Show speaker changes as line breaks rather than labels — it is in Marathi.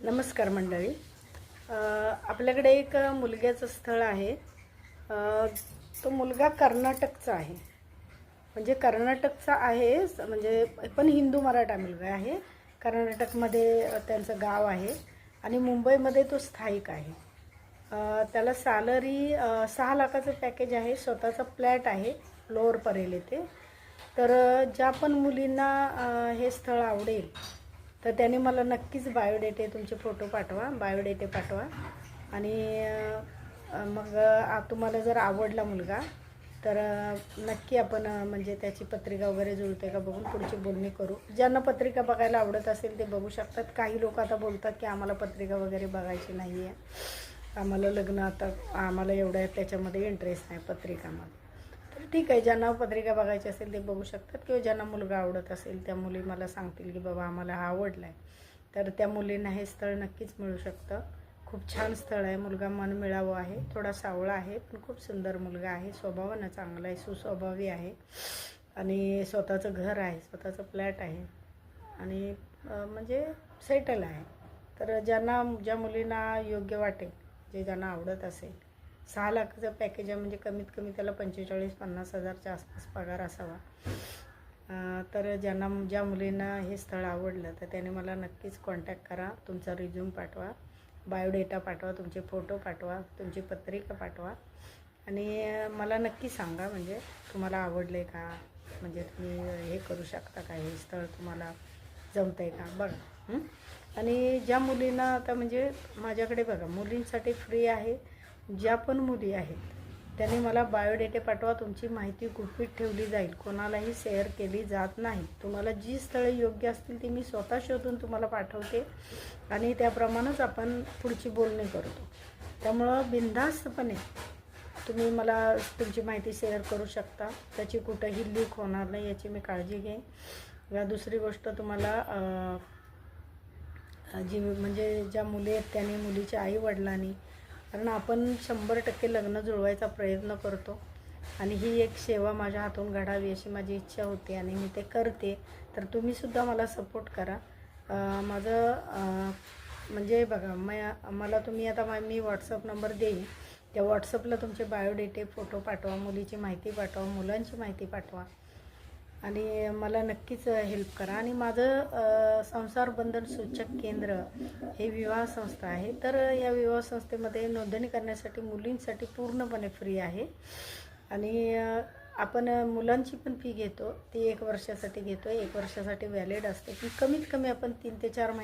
नमस्कार मंडळी. आपल्याकडे एक मुलग्याचं स्थळ आहे. तो मुलगा कर्नाटकचा आहे. म्हणजे कर्नाटकचा आहे, म्हणजे पण हिंदू मराठा मुलगा आहे. कर्नाटकमध्ये त्यांचं गाव आहे आणि मुंबईमध्ये तो स्थायिक आहे. त्याला सॅलरी 6 लाखाचं पॅकेज आहे. स्वतःचा फ्लॅट आहे लोअर परेल येथे. तर ज्या पण मुलींना हे स्थळ आवडेल तर त्याने मला नक्कीच बायोडेटे तुमचे फोटो पाठवा, बायोडेटे पाठवा. आणि मग तुम्हाला जर आवडला मुलगा तर नक्की आपण म्हणजे त्याची पत्रिका वगैरे जुळते का बघून पुढची बोलणी करू. ज्यांना पत्रिका बघायला आवडत असेल ते बघू शकतात. काही लोक आता बोलतात की आम्हाला पत्रिका वगैरे बघायची नाही आहे, आम्हाला लग्न आता आम्हाला एवढं त्याच्यामध्ये इंटरेस्ट नाही पत्रिकामध्ये. तर ठीक आहे, ज्यांना पत्रिका बघायची असेल ते बघू शकतात, किंवा ज्यांना मुलगा आवडत असेल त्या मुली मला सांगतील की बाबा आम्हाला हा आवडला आहे, तर त्या मुलींना हे स्थळ नक्कीच मिळू शकतं. खूप छान स्थळ आहे. मुलगा मन मिळावं आहे, थोडा सावळा आहे पण खूप सुंदर मुलगा आहे. स्वभावानं चांगला आहे, सुस्वभावी आहे आणि स्वतःचं घर आहे, स्वतःचं फ्लॅट आहे आणि म्हणजे सेटल आहे. तर ज्या मुलींना योग्य वाटेल, ज्यांना आवडत असेल, 6 लाखाचं पॅकेज आहे म्हणजे कमीत कमी त्याला 45-50 हजारच्या आसपास पगार असावा. तर ज्या मुलींना हे स्थळ आवडलं तर त्याने मला नक्कीच कॉन्टॅक्ट करा. तुमचा रिझ्यूम पाठवा, बायोडेटा पाठवा, तुमचे फोटो पाठवा, तुमची पत्रिका पाठवा आणि मला नक्की सांगा म्हणजे तुम्हाला आवडलं आहे का, म्हणजे तुम्ही हे करू शकता का, हे स्थळ तुम्हाला जमतं आहे का बघा. आणि ज्या मुलींना आता म्हणजे माझ्याकडे बघा मुलींसाठी फ्री आहे. ज्या पण मुली आहेत त्याने मला बायोडेटे पाठवा. तुमची माहिती गुपित ठेवली जाईल, कोणालाही शेअर केली जात नाही. तुम्हाला जी स्थळे योग्य असतील ती मी स्वतः शोधून तुम्हाला पाठवते आणि त्याप्रमाणेच आपण पुढची बोलणी करतो. त्यामुळं बिनधास्तपणे तुम्ही मला तुमची माहिती शेअर करू शकता. त्याची कुठंही लीक होणार नाही याची मी काळजी घेईन. या दुसरी गोष्ट, तुम्हाला जी म्हणजे ज्या मुली आहेत त्यांनी मुलीच्या आईवडिलांनी, कारण आपण 100% लग्न जुळवायचा प्रयत्न करतो आणि ही एक सेवा माझ्या हातून घडावी अशी माझी इच्छा होती आणि मी ते करते. तर तुम्हीसुद्धा मला सपोर्ट करा. माझं म्हणजे बघा मला तुम्ही आता मी व्हॉट्सअप नंबर देईन, त्या व्हॉट्सअपला तुमचे बायोडेटे फोटो पाठवा, मुलीची माहिती पाठवा, मुलांची माहिती पाठवा आणि मला नक्कीच हेल्प करा. आणि माझं संसार बंधन सूचक केंद्र हे विवाह संस्था आहे. तर या विवाह संस्थेमध्ये नोंदणी करण्यासाठी मुलींसाठी पूर्णपणे फ्री आहे आणि आपण मुलांची पण फी घेतो, ती 1 वर्षासाठी घेतो. 1 वर्षासाठी व्हॅलिड असते, की कमीत कमी आपण 3 ते 4 महिने